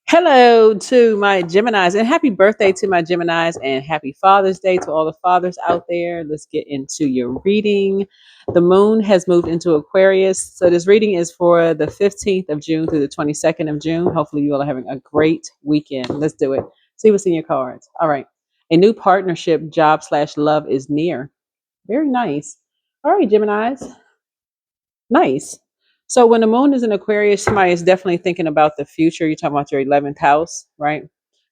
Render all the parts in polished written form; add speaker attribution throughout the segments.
Speaker 1: Hello to my Geminis and happy birthday to my Geminis and happy Father's Day to all the fathers out there. Let's get into your reading. The moon has moved into Aquarius. So this reading is for the 15th of June through the 22nd of June. Hopefully you all are having a great weekend. Let's do it. See what's in your cards. All right. A new partnership, job/love is near. Very nice. All right, Geminis. Nice. So when the moon is in Aquarius, somebody is definitely thinking about the future. You're talking about your 11th house, right?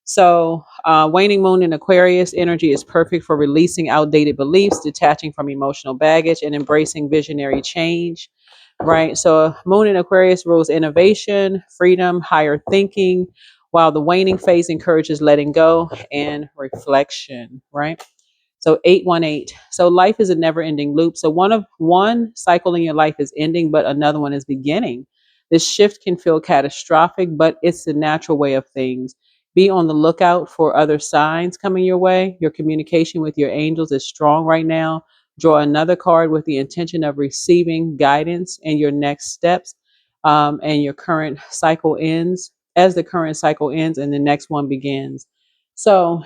Speaker 1: So waning moon in Aquarius energy is perfect for releasing outdated beliefs, detaching from emotional baggage, and embracing visionary change, right? So moon in Aquarius rules innovation, freedom, higher thinking, while the waning phase encourages letting go and reflection, right? So 818. So life is a never ending loop. So one cycle in your life is ending, but another one is beginning. This shift can feel catastrophic, but it's the natural way of things. Be on the lookout for other signs coming your way. Your communication with your angels is strong right now. Draw another card with the intention of receiving guidance and your next steps. And your current cycle ends as the current cycle ends and the next one begins. So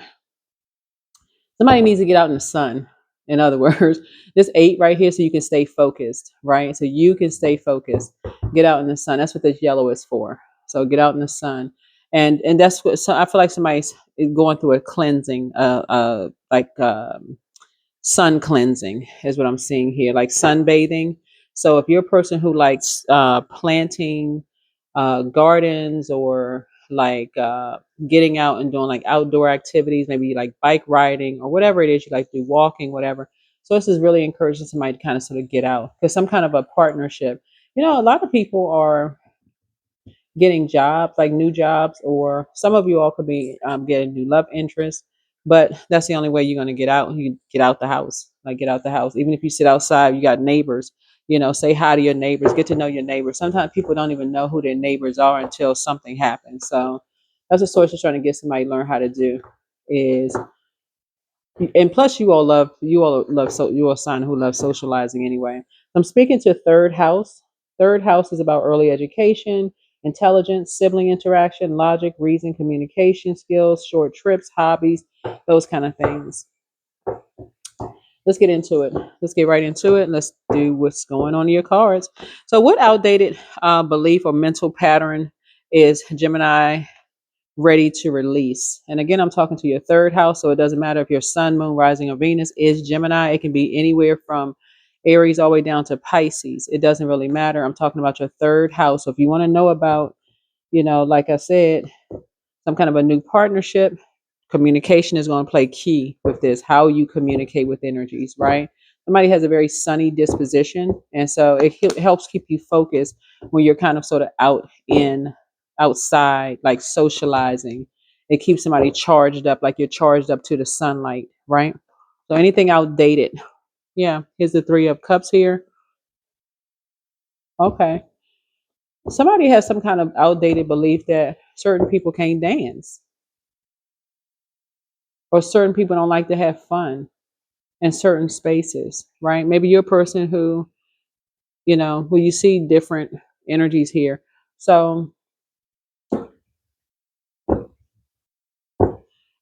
Speaker 1: somebody needs to get out in the sun. In other words, this eight right here, so you can stay focused, right? So you can stay focused. Get out in the sun. That's what this yellow is for. So get out in the sun, and that's what. So I feel like somebody's going through a cleansing, sun cleansing is what I'm seeing here, like sunbathing. So if you're a person who likes planting gardens or like getting out and doing like outdoor activities, maybe like bike riding or whatever it is you like to do, walking, whatever. So this is really encouraging somebody to kind of sort of get out because some kind of a partnership. A lot of people are getting jobs, like new jobs, or some of you all could be getting new love interests. But that's the only way you're going to get out. You get out the house, like get out the house. Even if you sit outside, you got neighbors. Say hi to your neighbors, get to know your neighbors. Sometimes people don't even know who their neighbors are until something happens. So that's what source is trying to get somebody to learn how to do. Is and plus you all love so you're a sign who loves socializing anyway. I'm speaking to third house. Third house is about early education, intelligence, sibling interaction, logic, reason, communication skills, short trips, hobbies, those kind of things. Let's get into it. Let's get right into it and let's do what's going on in your cards. So what outdated belief or mental pattern is Gemini ready to release? And again, I'm talking to your third house, so it doesn't matter if your sun, moon, rising, or Venus is Gemini. It can be anywhere from Aries all the way down to Pisces. It doesn't really matter. I'm talking about your third house. So if you want to know about, like I said, some kind of a new partnership, communication is going to play key with this. How you communicate with energies, right? Somebody has a very sunny disposition, and so it helps keep you focused when you're kind of sort of outside, like socializing. It keeps somebody charged up, like you're charged up to the sunlight, right? So anything outdated, yeah. Here's the Three of Cups here. Okay, somebody has some kind of outdated belief that certain people can't dance or certain people don't like to have fun in certain spaces, right? Maybe you're a person who, who you see different energies here. So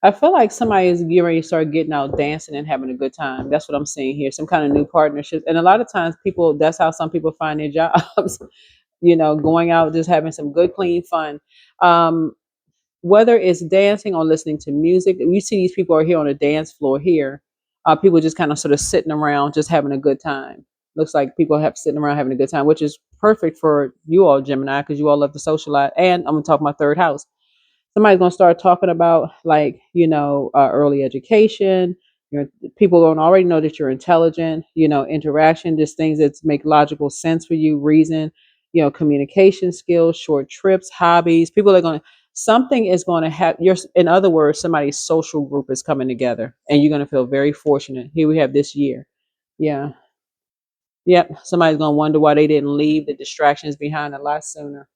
Speaker 1: I feel like somebody is getting ready to start getting out dancing and having a good time. That's what I'm seeing here. Some kind of new partnerships. And a lot of times people, that's how some people find their jobs, going out, just having some good, clean fun. Um, Whether it's dancing or listening to music, we see these people are here on the dance floor here. People just kind of sort of sitting around, just having a good time. Looks like people have sitting around having a good time, which is perfect for you all, Gemini, because you all love to socialize. And I'm gonna talk about third house. Somebody's gonna start talking about like early education. People don't already know that you're intelligent. Interaction, just things that make logical sense for you. Reason, communication skills, short trips, hobbies. People are going to something is going to have your. In other words, somebody's social group is coming together, and you're going to feel very fortunate. Here we have this year. Yeah. Yep. Somebody's going to wonder why they didn't leave the distractions behind a lot sooner.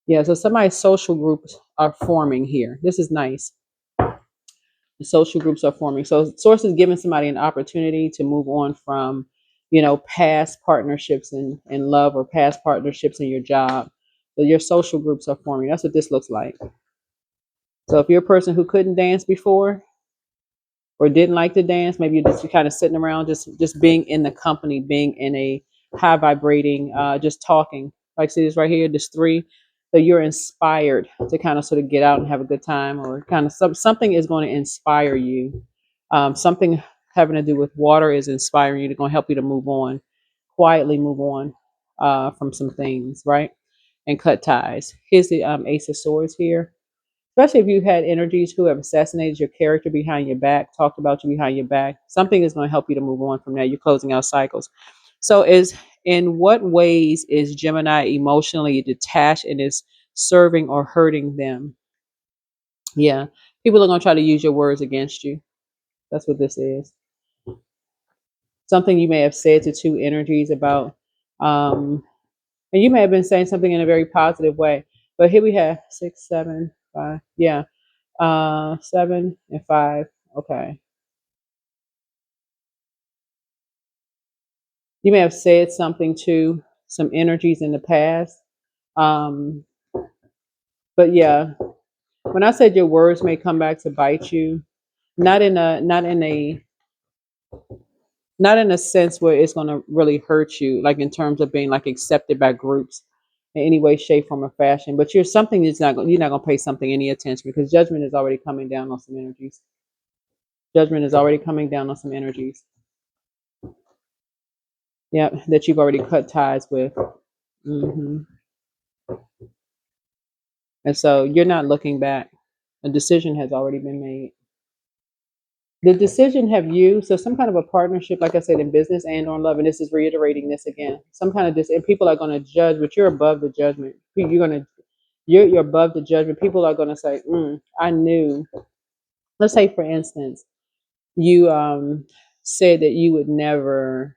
Speaker 1: Yeah, so somebody's social groups are forming here. This is nice. The social groups are forming. So source is giving somebody an opportunity to move on from, past partnerships in love or past partnerships in your job. So your social groups are forming. That's what this looks like. So if you're a person who couldn't dance before, or didn't like to dance, maybe you're just kind of sitting around, just being in the company, being in a high vibrating, just talking. Like see this right here, this three. So you're inspired to kind of sort of get out and have a good time, or kind of something is going to inspire you. Something having to do with water is inspiring you, to going to help you to move on, quietly move on from some things, right? And cut ties. Here's the Ace of Swords here, especially if you had energies who have assassinated your character behind your back, talked about you behind your back. Something is going to help you to move on from that. You're closing out cycles. So, is in what ways is Gemini emotionally detached and is serving or hurting them? Yeah, people are going to try to use your words against you. That's what this is. Something you may have said to two energies about, um, and you may have been saying something in a very positive way. But here we have 6, 7, 5. Yeah, 7 and 5. Okay. You may have said something to some energies in the past. Um, but yeah, when I said your words may come back to bite you, not in a sense where it's gonna really hurt you, like in terms of being like accepted by groups in any way, shape, form, or fashion. But you're something that's not you're not gonna pay something any attention, because judgment is already coming down on some energies. Judgment is already coming down on some energies. Yeah, that you've already cut ties with. hmm And so you're not looking back. A decision has already been made. The decision have you, so some kind of a partnership, like I said, in business and on love, and this is reiterating this again. Some kind of this, and people are going to judge, but you're above the judgment. You're above the judgment. People are going to say, "I knew." Let's say, for instance, you said that you would never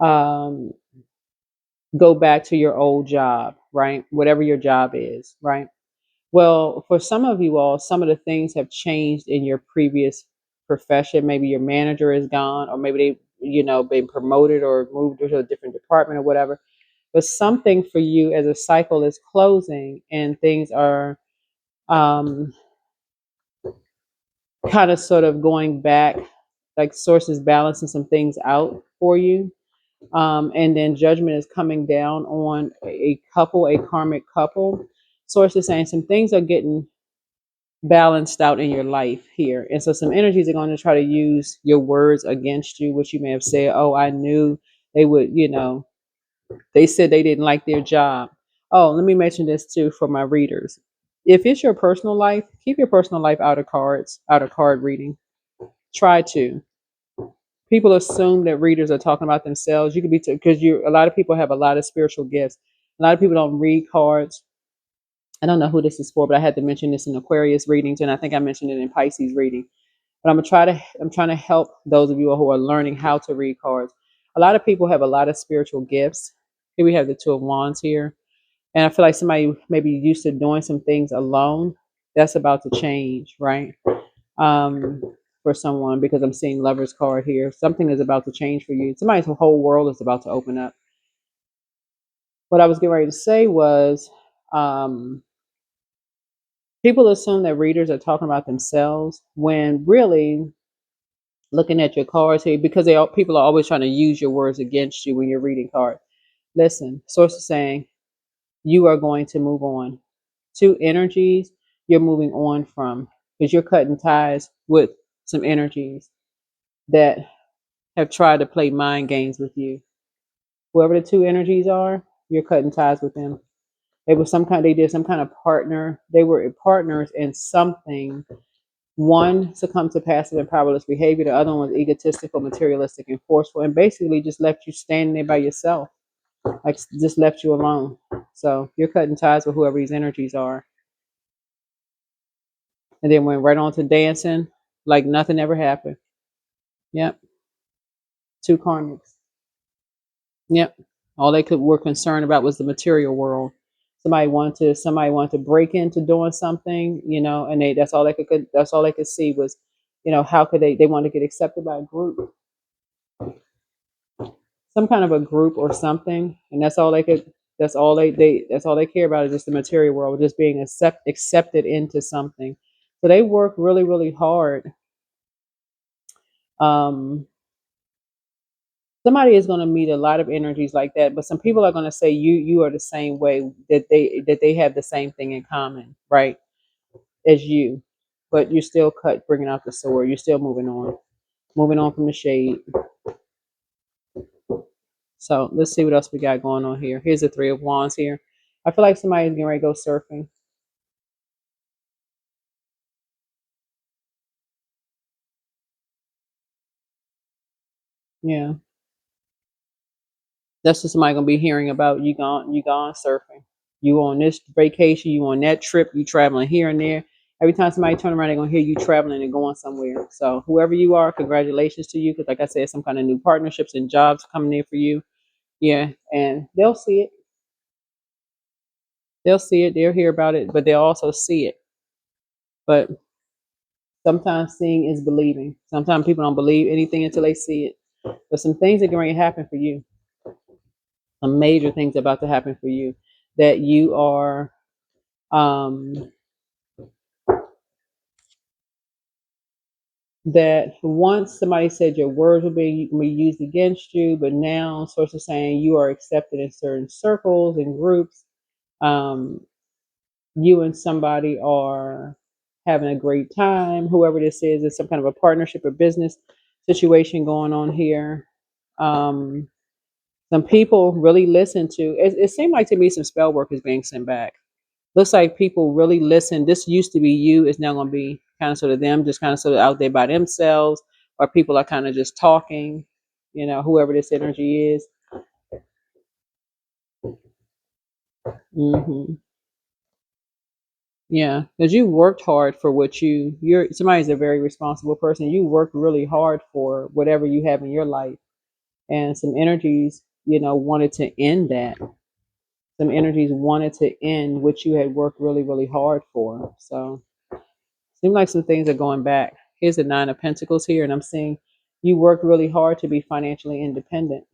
Speaker 1: um, go back to your old job, right? Whatever your job is, right? Well, for some of you all, some of the things have changed in your previous profession. Maybe your manager is gone, or maybe they, been promoted or moved to a different department or whatever. But something for you as a cycle is closing, and things are um, kind of sort of going back, like sources balancing some things out for you. And then judgment is coming down on a couple, a karmic couple. Sources saying some things are getting balanced out in your life here. And so some energies are going to try to use your words against you, which you may have said, "Oh, I knew they would, they said they didn't like their job." Oh, let me mention this too for my readers. If it's your personal life, keep your personal life out of cards, out of card reading. Try to. People assume that readers are talking about themselves. You could be, because a lot of people have a lot of spiritual gifts. A lot of people don't read cards. I don't know who this is for, but I had to mention this in Aquarius readings, and I think I mentioned it in Pisces reading. But I'm trying to help those of you who are learning how to read cards. A lot of people have a lot of spiritual gifts. Here we have the Two of Wands here. And I feel like somebody maybe used to doing some things alone. That's about to change, right? Um, for someone, because I'm seeing Lover's card here. Something is about to change for you. Somebody's whole world is about to open up. What I was getting ready to say was, um, people assume that readers are talking about themselves when really looking at your cards here, because people are always trying to use your words against you when you're reading cards. Listen, source is saying you are going to move on. Two energies you're moving on from, because you're cutting ties with some energies that have tried to play mind games with you. Whoever the two energies are, you're cutting ties with them. They did some kind of partner. They were partners in something. One succumbed to passive and powerless behavior. The other one was egotistical, materialistic, and forceful, and basically just left you standing there by yourself, like just left you alone. So you're cutting ties with whoever these energies are, and then went right on to dancing like nothing ever happened. Yep, two karmics. Yep, all they could were concerned about was the material world. Somebody wanted to break into doing something, and that's all they could see was, how could they wanted to get accepted by a group, some kind of a group or something, and that's all they could. That's all they care about is just the material world, just being accepted into something. So they work really, really hard. Um, Somebody is going to meet a lot of energies like that, but some people are going to say you are the same way, that they have the same thing in common, right, as you, but you're still cut bringing out the sword. You're still moving on from the shade. So let's see what else we got going on here. Here's the Three of Wands here. I feel like somebody's getting ready to go surfing. Yeah, that's what somebody gonna be hearing about. You gone surfing. You on this vacation. You on that trip. You traveling here and there. Every time somebody turn around, they're gonna hear you traveling and going somewhere. So whoever you are, congratulations to you. Because like I said, some kind of new partnerships and jobs coming in for you. Yeah, and they'll see it. They'll see it. They'll hear about it, but they'll also see it. But sometimes seeing is believing. Sometimes people don't believe anything until they see it. But some things are going to happen for you. Some major things about to happen for you that you are um that once somebody said your words will be used against you, but now source of saying you are accepted in certain circles and groups. Um, you and somebody are having a great time. Whoever this is, there's some kind of a partnership or business situation going on here. Um, some people really listen to it seemed like to me some spell work is being sent back. Looks like people really listen. This used to be you, is now going to be kind of sort of them, just kind of sort of out there by themselves, or people are kind of just talking, whoever this energy is. Hmm. Yeah, because you worked hard for what you're somebody's a very responsible person. You worked really hard for whatever you have in your life, and some energies, wanted to end that. Some energies wanted to end what you had worked really, really hard for. So seems like some things are going back. Here's the Nine of Pentacles here, and I'm seeing you worked really hard to be financially independent.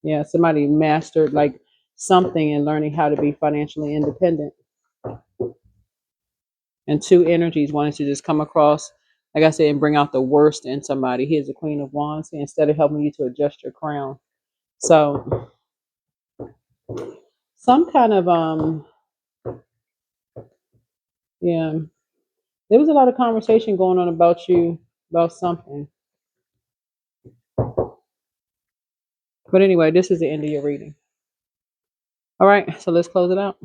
Speaker 1: Yeah, somebody mastered like something and learning how to be financially independent. And two energies wanted to just come across, like I said, and bring out the worst in somebody. Here's the Queen of Wands instead of helping you to adjust your crown. So some kind of yeah, there was a lot of conversation going on about you about something. But anyway, this is the end of your reading. All right, so let's close it out.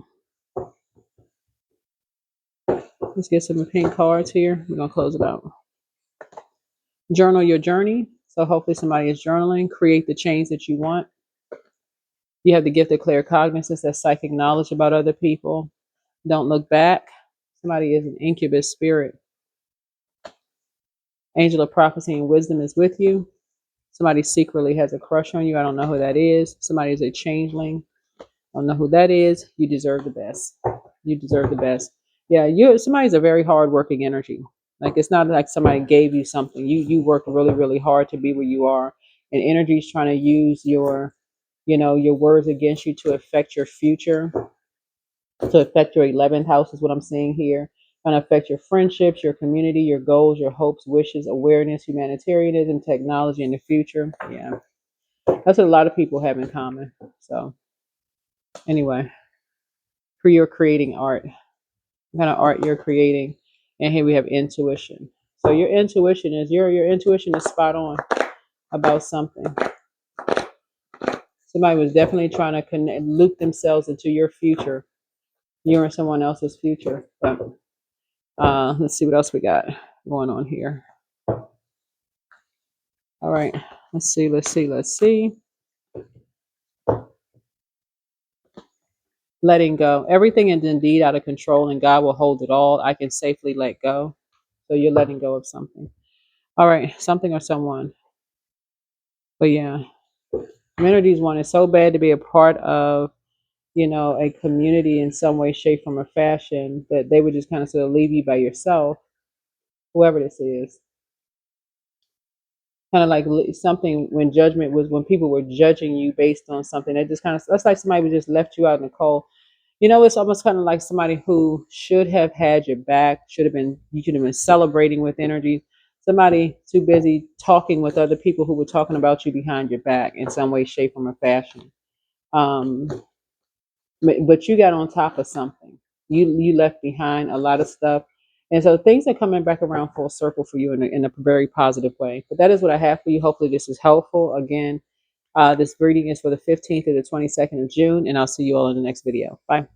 Speaker 1: Let's get some pink cards here. We're gonna close it out. Journal your journey. So hopefully somebody is journaling. Create the change that you want. You have the gift of clear cognizance, that psychic knowledge about other people. Don't look back. Somebody is an incubus spirit. Angel of prophecy and wisdom is with you. Somebody secretly has a crush on you. I don't know who that is. Somebody is a changeling. I don't know who that is. You deserve the best. You deserve the best. Yeah, somebody's a very hardworking energy. Like it's not like somebody gave you something. You work really, really hard to be where you are. And energy is trying to use your words against you to affect your future, to affect your 11th house is what I'm seeing here. Going to affect your friendships, your community, your goals, your hopes, wishes, awareness, humanitarianism, technology in the future. Yeah. That's what a lot of people have in common. So anyway, for your creating art, what kind of art you're creating. And here we have intuition. So your intuition is your intuition is spot on about something. Somebody was definitely trying to loop themselves into your future. You and someone else's future. But let's see what else we got going on here. All right. Let's see. Letting go. Everything is indeed out of control, and God will hold it all. I can safely let go. So you're letting go of something. All right. Something or someone. But yeah, communities wanted so bad to be a part of, a community in some way, shape, form, or fashion that they would just kind of sort of leave you by yourself, whoever this is. kind of like something when judgment was when people were judging you based on something that just kind of that's like somebody who just left you out in the cold. You know, it's almost kind of like somebody who should have had your back, should have been, you should have been celebrating with energy. Somebody too busy talking with other people who were talking about you behind your back in some way, shape, form, or fashion. Um, but you got on top of something. You left behind a lot of stuff, and so things are coming back around full circle for you in a very positive way. But that is what I have for you. Hopefully, this is helpful. Again, this reading is for the 15th to the 22nd of June, and I'll see you all in the next video. Bye.